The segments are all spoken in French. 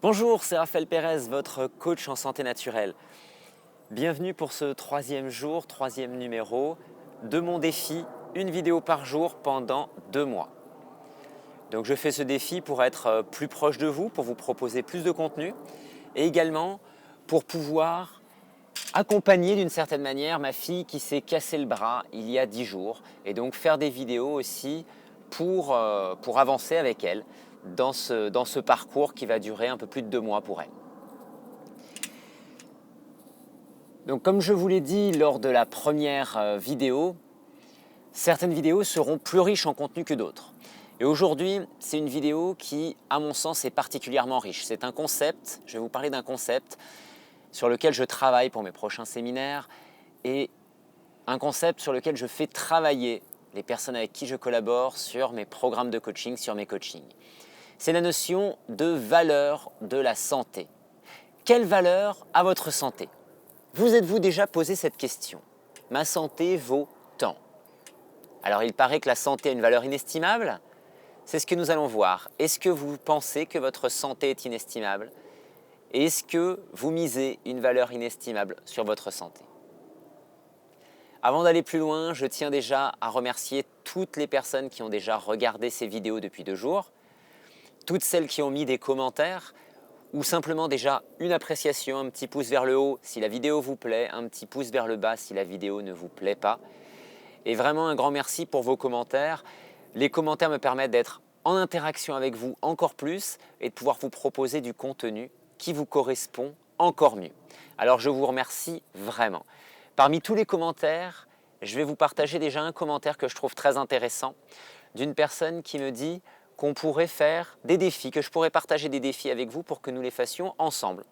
Bonjour, c'est Raphaël Pérez, votre coach en santé naturelle. Bienvenue pour ce troisième jour, troisième numéro de mon défi, une vidéo par jour pendant 2 mois. Donc je fais ce défi pour être plus proche de vous, pour vous proposer plus de contenu et également pour pouvoir accompagner d'une certaine manière ma fille qui s'est cassé le bras il y a 10 jours et donc faire des vidéos aussi pour avancer avec elle dans ce parcours qui va durer un peu plus de 2 mois pour elle. Donc comme je vous l'ai dit lors de la première vidéo, certaines vidéos seront plus riches en contenu que d'autres. Et aujourd'hui, c'est une vidéo qui, à mon sens, est particulièrement riche. C'est un concept, je vais vous parler d'un concept sur lequel je travaille pour mes prochains séminaires et un concept sur lequel je fais travailler les personnes avec qui je collabore sur mes programmes de coaching, sur mes coachings. C'est la notion de valeur de la santé. Quelle valeur a votre santé ? Vous êtes-vous déjà posé cette question ? Ma santé vaut tant. Alors il paraît que la santé a une valeur inestimable. C'est ce que nous allons voir. Est-ce que vous pensez que votre santé est inestimable ? Est-ce que vous misez une valeur inestimable sur votre santé ? Avant d'aller plus loin, je tiens déjà à remercier toutes les personnes qui ont déjà regardé ces vidéos depuis 2 jours, toutes celles qui ont mis des commentaires, ou simplement déjà une appréciation, un petit pouce vers le haut si la vidéo vous plaît, un petit pouce vers le bas si la vidéo ne vous plaît pas. Et vraiment un grand merci pour vos commentaires. Les commentaires me permettent d'être en interaction avec vous encore plus et de pouvoir vous proposer du contenu qui vous correspond encore mieux. Alors je vous remercie vraiment. Parmi tous les commentaires, je vais vous partager déjà un commentaire que je trouve très intéressant d'une personne qui me dit qu'on pourrait faire des défis, que je pourrais partager des défis avec vous pour que nous les fassions ensemble.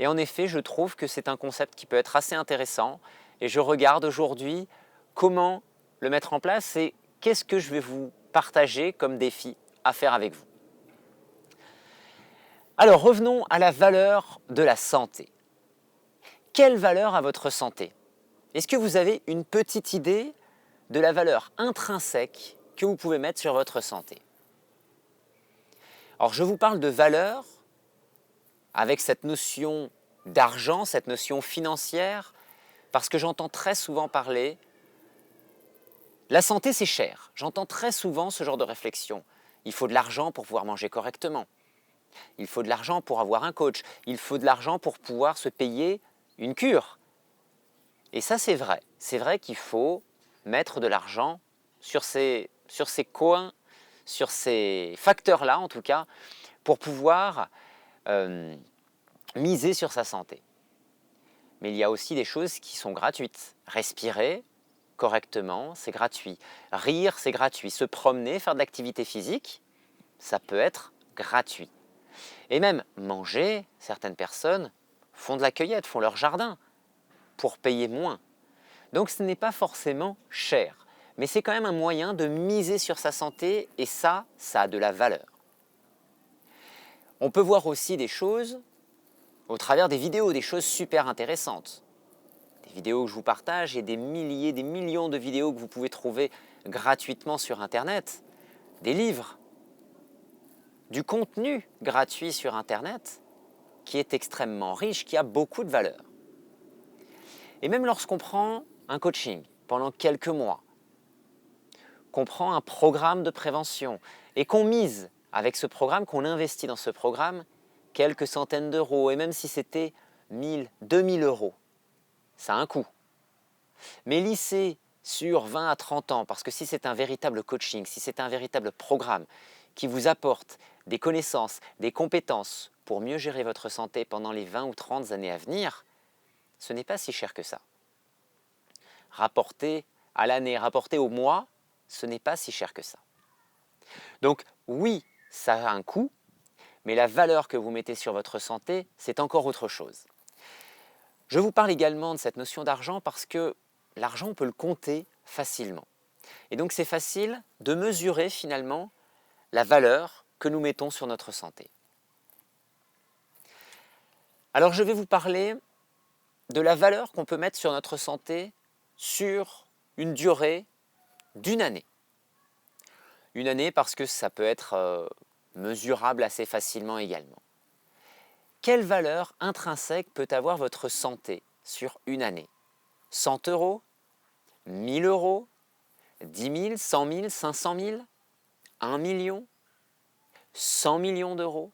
Et en effet, je trouve que c'est un concept qui peut être assez intéressant et je regarde aujourd'hui comment le mettre en place et qu'est-ce que je vais vous partager comme défi à faire avec vous. Alors revenons à la valeur de la santé. Quelle valeur a votre santé ? Est-ce que vous avez une petite idée de la valeur intrinsèque que vous pouvez mettre sur votre santé ? Alors je vous parle de valeur avec cette notion d'argent, cette notion financière, parce que j'entends très souvent parler la santé c'est cher. J'entends très souvent ce genre de réflexion. Il faut de l'argent pour pouvoir manger correctement. Il faut de l'argent pour avoir un coach. Il faut de l'argent pour pouvoir se payer une cure. Et ça c'est vrai. C'est vrai qu'il faut mettre de l'argent sur ces coins, sur ces facteurs-là en tout cas, pour pouvoir miser sur sa santé. Mais il y a aussi des choses qui sont gratuites. Respirer correctement, c'est gratuit. Rire, c'est gratuit. Se promener, faire de l'activité physique, ça peut être gratuit. Et même manger, certaines personnes font de la cueillette, font leur jardin pour payer moins. Donc ce n'est pas forcément cher, mais c'est quand même un moyen de miser sur sa santé et ça a de la valeur. On peut voir aussi des choses au travers des vidéos, des choses super intéressantes. Des vidéos que je vous partage et des milliers, des millions de vidéos que vous pouvez trouver gratuitement sur Internet. Des livres, du contenu gratuit sur Internet qui est extrêmement riche, qui a beaucoup de valeur. Et même lorsqu'on prend un coaching pendant quelques mois, qu'on prend un programme de prévention et qu'on mise avec ce programme, qu'on investit dans ce programme quelques centaines d'euros, et même si c'était 1000, 2000 euros, ça a un coût. Mais lisser sur 20 à 30 ans, parce que si c'est un véritable coaching, si c'est un véritable programme qui vous apporte des connaissances, des compétences pour mieux gérer votre santé pendant les 20 ou 30 années à venir, ce n'est pas si cher que ça. Rapporté à l'année, rapporté au mois, ce n'est pas si cher que ça. Donc oui, ça a un coût, mais la valeur que vous mettez sur votre santé, c'est encore autre chose. Je vous parle également de cette notion d'argent parce que l'argent, on peut le compter facilement. Et donc c'est facile de mesurer finalement la valeur que nous mettons sur notre santé. Alors je vais vous parler de la valeur qu'on peut mettre sur notre santé sur une durée d'1 année. 1 année parce que ça peut être mesurable assez facilement également. quelle valeur intrinsèque peut avoir votre santé sur une année? 100 euros, 1000 euros, 10 000, 100 000, 500 000, 1 million, 100 millions d'euros?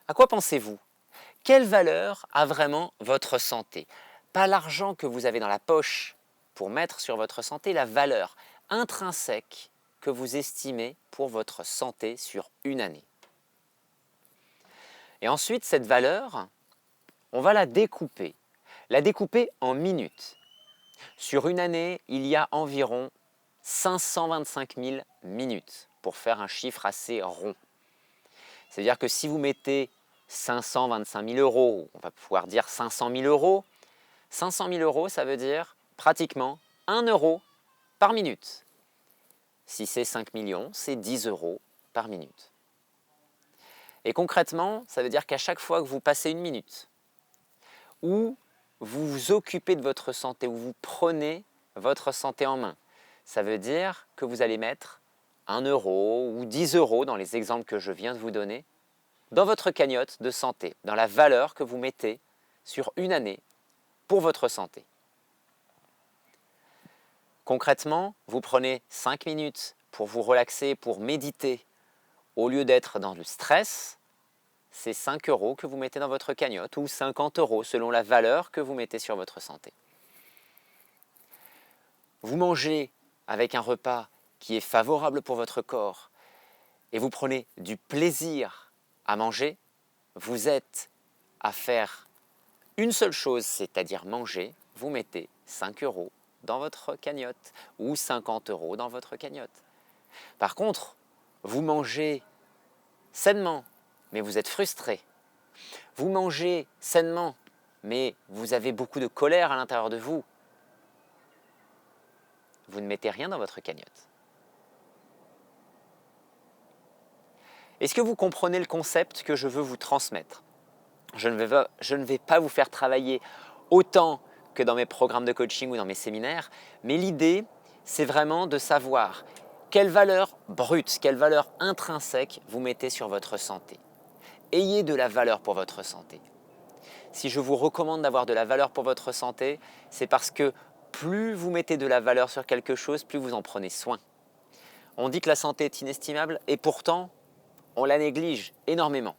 À quoi pensez-vous? Quelle valeur a vraiment votre santé? Pas l'argent que vous avez dans la poche pour mettre sur votre santé, la valeur intrinsèque que vous estimez pour votre santé sur une année. Et ensuite, cette valeur, on va la découper en minutes. Sur une année, il y a environ 525 000 minutes, pour faire un chiffre assez rond. C'est-à-dire que si vous mettez 525 000 euros, on va pouvoir dire 500 000 euros, 500 000 euros, ça veut dire pratiquement 1 euro par minute. Si c'est 5 millions, c'est 10 euros par minute. Et concrètement, ça veut dire qu'à chaque fois que vous passez une minute, où vous vous occupez de votre santé, où vous prenez votre santé en main, ça veut dire que vous allez mettre 1 euro ou 10 euros, dans les exemples que je viens de vous donner, dans votre cagnotte de santé, dans la valeur que vous mettez sur une année pour votre santé. Concrètement, vous prenez 5 minutes pour vous relaxer, pour méditer, au lieu d'être dans le stress, c'est 5 euros que vous mettez dans votre cagnotte ou 50 euros selon la valeur que vous mettez sur votre santé. Vous mangez avec un repas qui est favorable pour votre corps et vous prenez du plaisir à manger, vous êtes à faire une seule chose, c'est-à-dire manger, vous mettez 5 euros dans votre cagnotte ou 50 euros dans votre cagnotte. Par contre, vous mangez sainement, mais vous êtes frustré. Vous mangez sainement, mais vous avez beaucoup de colère à l'intérieur de vous. Vous ne mettez rien dans votre cagnotte. Est-ce que vous comprenez le concept que je veux vous transmettre? Je ne vais pas vous faire travailler autant que dans mes programmes de coaching ou dans mes séminaires, mais l'idée, c'est vraiment de savoir quelle valeur brute, quelle valeur intrinsèque vous mettez sur votre santé. Ayez de la valeur pour votre santé. Si je vous recommande d'avoir de la valeur pour votre santé, c'est parce que plus vous mettez de la valeur sur quelque chose, plus vous en prenez soin. On dit que la santé est inestimable et pourtant, on la néglige énormément.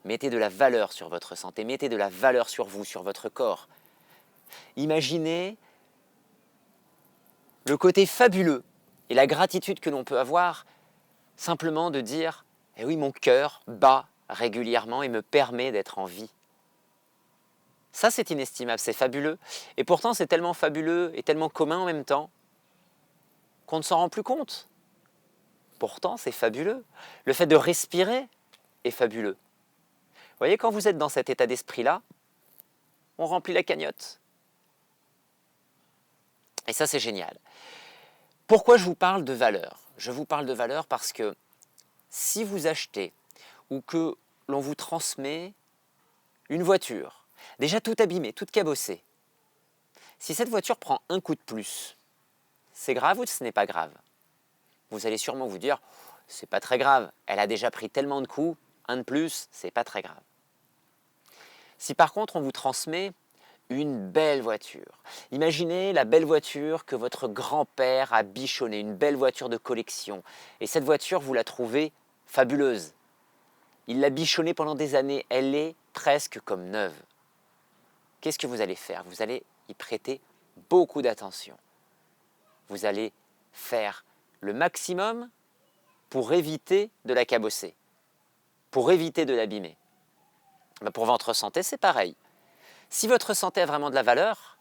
Mettez de la valeur sur votre santé, mettez de la valeur sur vous, sur votre corps. Imaginez le côté fabuleux et la gratitude que l'on peut avoir simplement de dire « Eh oui, mon cœur bat régulièrement et me permet d'être en vie ». Ça, c'est inestimable, c'est fabuleux. Et pourtant, c'est tellement fabuleux et tellement commun en même temps qu'on ne s'en rend plus compte. Pourtant, c'est fabuleux. Le fait de respirer est fabuleux. Vous voyez, quand vous êtes dans cet état d'esprit-là, on remplit la cagnotte. Et ça, c'est génial. Pourquoi je vous parle de valeur? Je vous parle de valeur parce que si vous achetez ou que l'on vous transmet une voiture, déjà toute abîmée, toute cabossée, si cette voiture prend un coup de plus, c'est grave ou ce n'est pas grave? Vous allez sûrement vous dire, c'est pas très grave, elle a déjà pris tellement de coups, un de plus, c'est pas très grave. Si par contre on vous transmet une belle voiture, imaginez la belle voiture que votre grand-père a bichonnée, une belle voiture de collection, et cette voiture vous la trouvez fabuleuse. Il l'a bichonnée pendant des années, elle est presque comme neuve. Qu'est-ce que vous allez faire? Vous allez y prêter beaucoup d'attention. Vous allez faire le maximum pour éviter de la cabosser, pour éviter de l'abîmer. Pour votre santé, c'est pareil. Si votre santé a vraiment de la valeur,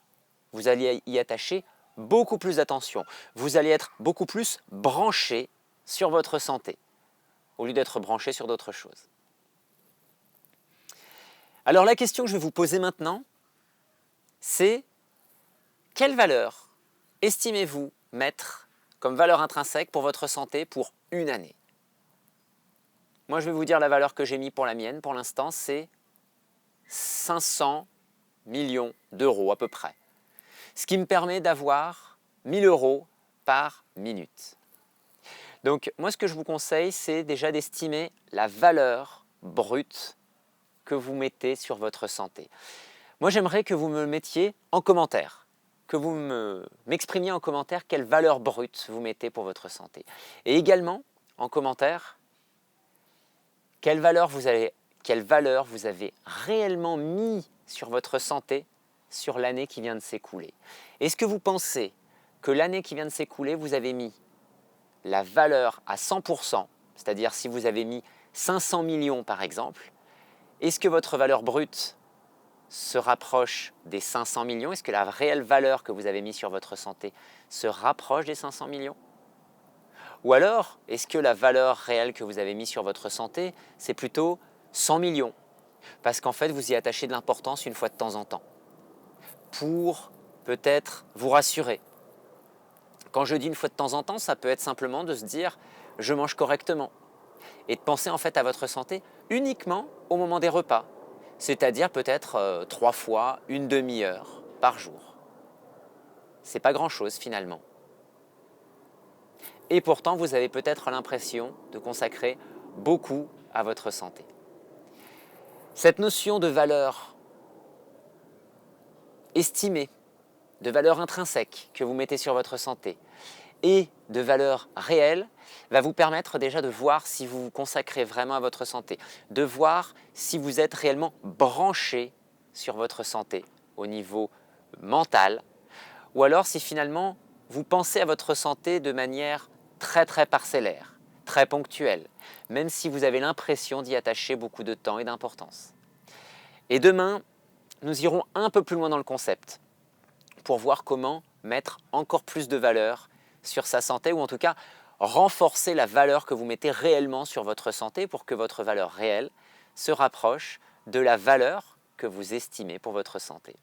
vous allez y attacher beaucoup plus d'attention. Vous allez être beaucoup plus branché sur votre santé, au lieu d'être branché sur d'autres choses. Alors la question que je vais vous poser maintenant, c'est quelle valeur estimez-vous mettre comme valeur intrinsèque pour votre santé pour une année? Moi, je vais vous dire la valeur que j'ai mis pour la mienne. Pour l'instant, c'est 500 millions d'euros à peu près. Ce qui me permet d'avoir 1000 euros par minute. Donc moi, ce que je vous conseille, c'est déjà d'estimer la valeur brute que vous mettez sur votre santé. Moi, j'aimerais que vous me le mettiez en commentaire, que vous m'exprimiez en commentaire quelle valeur brute vous mettez pour votre santé. Et également, en commentaire, quelle valeur vous avez réellement mis sur votre santé sur l'année qui vient de s'écouler. Est-ce que vous pensez que l'année qui vient de s'écouler, vous avez mis la valeur à 100%, c'est-à-dire si vous avez mis 500 millions par exemple, est-ce que votre valeur brute se rapproche des 500 millions? Est-ce que la réelle valeur que vous avez mise sur votre santé se rapproche des 500 millions? Ou alors, est-ce que la valeur réelle que vous avez mise sur votre santé, c'est plutôt 100 millions? Parce qu'en fait, vous y attachez de l'importance une fois de temps en temps, pour peut-être vous rassurer. Quand je dis une fois de temps en temps, ça peut être simplement de se dire « je mange correctement » et de penser en fait à votre santé uniquement au moment des repas, c'est-à-dire peut-être 3 fois une demi-heure par jour. C'est pas grand-chose finalement. Et pourtant, vous avez peut-être l'impression de consacrer beaucoup à votre santé. Cette notion de valeur estimée, de valeur intrinsèque que vous mettez sur votre santé et de valeur réelle va vous permettre déjà de voir si vous vous consacrez vraiment à votre santé, de voir si vous êtes réellement branché sur votre santé au niveau mental, ou alors si finalement vous pensez à votre santé de manière très parcellaire, très ponctuelle, même si vous avez l'impression d'y attacher beaucoup de temps et d'importance. Et demain, nous irons un peu plus loin dans le concept pour voir comment mettre encore plus de valeur sur sa santé, ou en tout cas renforcer la valeur que vous mettez réellement sur votre santé pour que votre valeur réelle se rapproche de la valeur que vous estimez pour votre santé.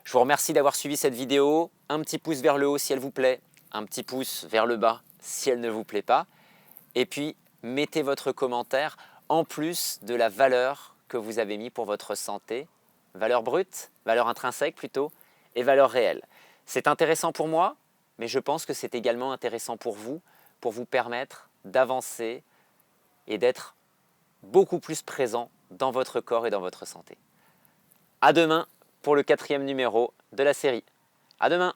Je vous remercie d'avoir suivi cette vidéo. Un petit pouce vers le haut si elle vous plaît, un petit pouce vers le bas si elle ne vous plaît pas. Et puis, mettez votre commentaire en plus de la valeur que vous avez mis pour votre santé. Valeur brute, valeur intrinsèque plutôt, et valeur réelle. C'est intéressant pour moi, mais je pense que c'est également intéressant pour vous permettre d'avancer et d'être beaucoup plus présent dans votre corps et dans votre santé. À demain pour le 4e numéro de la série. À demain!